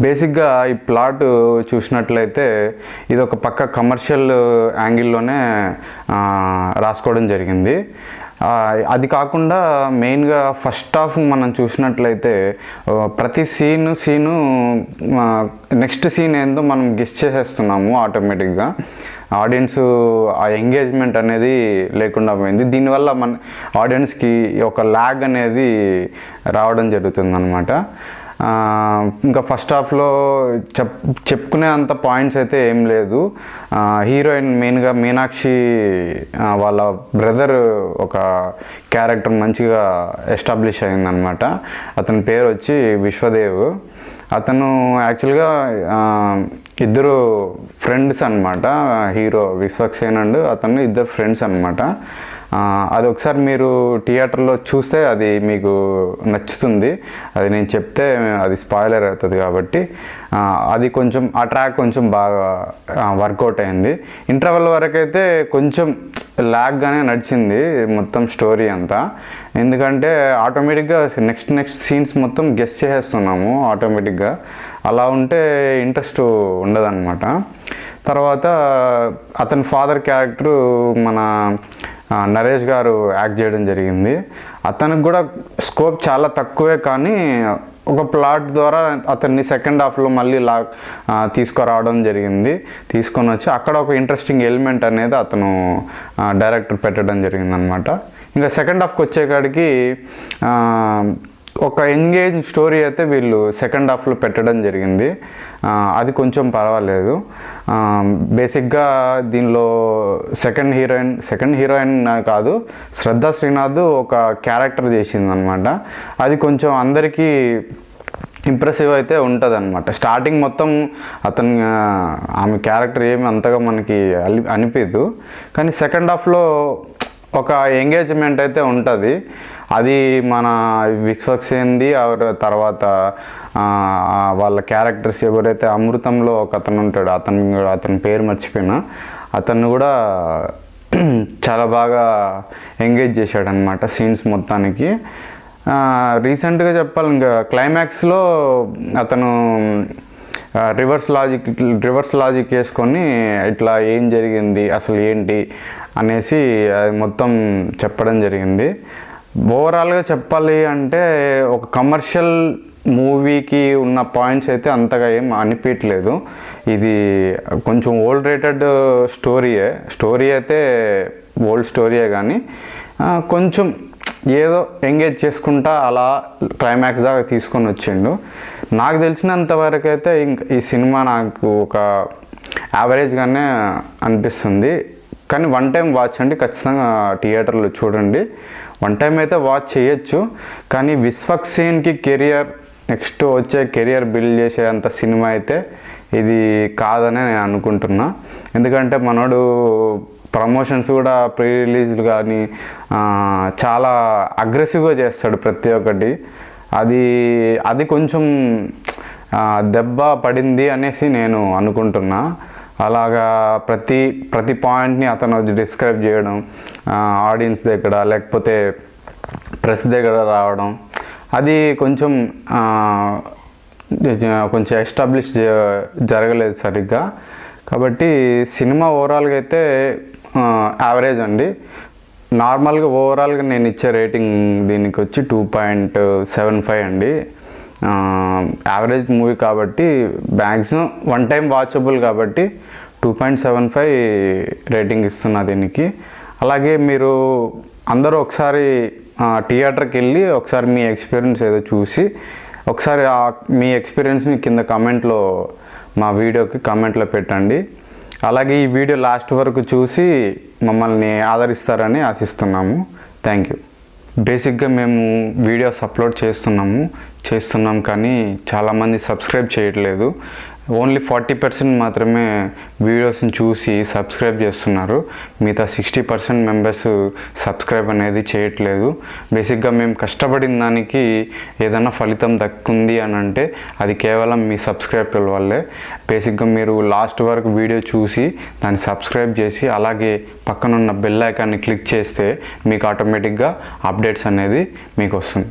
బేసిక్గా ఈ ప్లాట్ చూసినట్లయితే ఇది ఒక పక్క కమర్షియల్ యాంగిల్లోనే రాసుకోవడం జరిగింది. అది కాకుండా మెయిన్గా ఫస్ట్ హాఫ్ మనం చూసినట్లయితే ప్రతి సీను నెక్స్ట్ సీన్ ఏందో మనం గెస్ చేసేస్తున్నాము ఆటోమేటిక్గా. ఆడియన్స్ ఆ ఎంగేజ్మెంట్ అనేది లేకుండా పోయింది. దీనివల్ల మన ఆడియన్స్కి ఒక ల్యాగ్ అనేది రావడం జరుగుతుంది అన్నమాట. ఇంకా ఫస్ట్ హాఫ్లో చెప్పుకునే అంత పాయింట్స్ అయితే ఏం లేదు. హీరోయిన్ మెయిన్గా మీనాక్షి వాళ్ళ బ్రదర్ ఒక క్యారెక్టర్ మంచిగా ఎస్టాబ్లిష్ అయిందనమాట. అతని పేరు వచ్చి విశ్వదేవ్. అతను యాక్చువల్గా ఇద్దరు ఫ్రెండ్స్ అనమాట. హీరో విశ్వక్సేన్ అండ్ అతను ఇద్దరు ఫ్రెండ్స్ అనమాట. అది ఒకసారి మీరు థియేటర్లో చూస్తే అది మీకు నచ్చుతుంది. అది నేను చెప్తే అది స్పాయిలర్ అవుతుంది కాబట్టి అది కొంచెం ఆ ట్రాక్ కొంచెం బాగా వర్కౌట్ అయింది. ఇంటర్వెల్ వరకు అయితే కొంచెం ల్యాగ్గానే నడిచింది మొత్తం స్టోరీ అంతా. ఎందుకంటే ఆటోమేటిక్గా నెక్స్ట్ సీన్స్ మొత్తం గెస్ చేసేస్తున్నాము ఆటోమేటిక్గా. అలా ఉంటే ఇంట్రెస్ట్ ఉండదన్నమాట. తర్వాత అతని ఫాదర్ క్యారెక్టరు మన నరేష్ గారు యాక్ట్ చేయడం జరిగింది. అతనికి కూడా స్కోప్ చాలా తక్కువే, కానీ ఒక ప్లాట్ ద్వారా అతన్ని సెకండ్ హాఫ్లో మళ్ళీ తీసుకురావడం జరిగింది. తీసుకొని వచ్చి అక్కడ ఒక ఇంట్రెస్టింగ్ ఎలిమెంట్ అనేది అతను డైరెక్టర్ పెట్టడం జరిగిందనమాట. ఇంకా సెకండ్ హాఫ్కి వచ్చేకాడికి ఒక ఎంగేజ్ స్టోరీ అయితే వీళ్ళు సెకండ్ హాఫ్లో పెట్టడం జరిగింది. అది కొంచెం పర్వాలేదు. బేసిక్గా దీనిలో సెకండ్ హీరోయిన్ కాదు, శ్రద్ధా శ్రీనాథ్ ఒక క్యారెక్టర్ చేసిందనమాట. అది కొంచెం అందరికీ ఇంప్రెసివ్ అయితే ఉంటుంది అనమాట. స్టార్టింగ్ మొత్తం ఆమె క్యారెక్టర్ ఏమి అంతగా మనకి అనిపించదు, కానీ సెకండ్ హాఫ్లో ఒక ఎంగేజ్మెంట్ అయితే ఉంటుంది. అది మన విశ్వక్సేన్ది. తర్వాత వాళ్ళ క్యారెక్టర్స్ ఎవరైతే అమృతంలో ఒక అతను ఉంటాడు, అతని పేరు మర్చిపోయినా, అతన్ని కూడా చాలా బాగా ఎంగేజ్ చేశాడనమాట సీన్స్ మొత్తానికి. రీసెంట్గా చెప్పాలి, ఇంకా క్లైమాక్స్లో అతను రివర్స్ లాజిక్ వేసుకొని ఇట్లా ఏం జరిగింది అసలు ఏంటి అనేసి అది మొత్తం చెప్పడం జరిగింది. ఓవరాల్గా చెప్పాలి అంటే ఒక కమర్షియల్ మూవీకి ఉన్న పాయింట్స్ అయితే అంతగా ఏం అనిపించలేదు. ఇది కొంచెం ఓల్డ్ రేటెడ్ స్టోరీ అయితే ఓల్డ్ స్టోరీయే, కానీ కొంచెం ఏదో ఎంగేజ్ చేసుకుంటా అలా క్లైమాక్స్ దాకా తీసుకొని వచ్చిండు. నాకు తెలిసినంత వరకు అయితే ఈ సినిమా నాకు ఒక యావరేజ్గానే అనిపిస్తుంది. కానీ వన్ టైం వాచ్ అండి, ఖచ్చితంగా థియేటర్లో చూడండి. వన్ టైం అయితే వాచ్ చేయొచ్చు, కానీ విశ్వక్సేన్కి నెక్స్ట్ వచ్చే కెరియర్ బిల్డ్ చేసేంత సినిమా అయితే ఇది కాదని నేను అనుకుంటున్నా. ఎందుకంటే మనోడు ప్రమోషన్స్ కూడా ప్రీ రిలీజ్లు కానీ చాలా అగ్రెసివ్గా చేస్తాడు ప్రతి ఒక్కటి. అది కొంచెం దెబ్బ పడింది అనేసి నేను అనుకుంటున్నా. అలాగా ప్రతి పాయింట్ని అతను డిస్క్రైబ్ చేయడం, ఆడియన్స్ దగ్గర లేకపోతే ప్రెస్ దగ్గర రావడం, అది కొంచెం ఎస్టాబ్లిష్ జరగలేదు సరిగ్గా. కాబట్టి సినిమా ఓవరాల్గా అయితే యావరేజ్ అండి. నార్మల్గా ఓవరాల్గా నేను ఇచ్చే రేటింగ్ దీనికి వచ్చి 2.75 అండి. యావరేజ్ మూవీ కాబట్టి మ్యాక్సిమం వన్ టైం వాచబుల్ కాబట్టి 2.75 రేటింగ్ ఇస్తున్నా దీనికి. అలాగే మీరు అందరూ ఒకసారి థియేటర్కి వెళ్ళి ఒకసారి మీ ఎక్స్పీరియన్స్ ఏదో చూసి ఒకసారి మీ ఎక్స్పీరియన్స్ని కింద మా వీడియోకి కామెంట్లో పెట్టండి. అలాగే ఈ వీడియో లాస్ట్ వరకు చూసి మమ్మల్ని ఆదరిస్తారని ఆశిస్తున్నాము. Thank you. బేసిక్గా మేము వీడియోస్ అప్లోడ్ చేస్తున్నాం కానీ చాలామంది సబ్స్క్రైబ్ చేయట్లేదు. ఓన్లీ 40% మాత్రమే వీడియోస్ని చూసి సబ్స్క్రైబ్ చేస్తున్నారు. మిగతా 60% మెంబర్స్ సబ్స్క్రైబ్ అనేది చేయట్లేదు. బేసిక్గా మేము కష్టపడిన దానికి ఏదైనా ఫలితం దక్కుంది అని అంటే అది కేవలం మీ సబ్స్క్రైబర్ల వల్లే. బేసిక్గా మీరు లాస్ట్ వరకు వీడియో చూసి దాన్ని సబ్స్క్రైబ్ చేసి అలాగే పక్కనున్న బెల్ ఐకాన్ని క్లిక్ చేస్తే మీకు ఆటోమేటిక్గా అప్డేట్స్ అనేది మీకు వస్తుంది.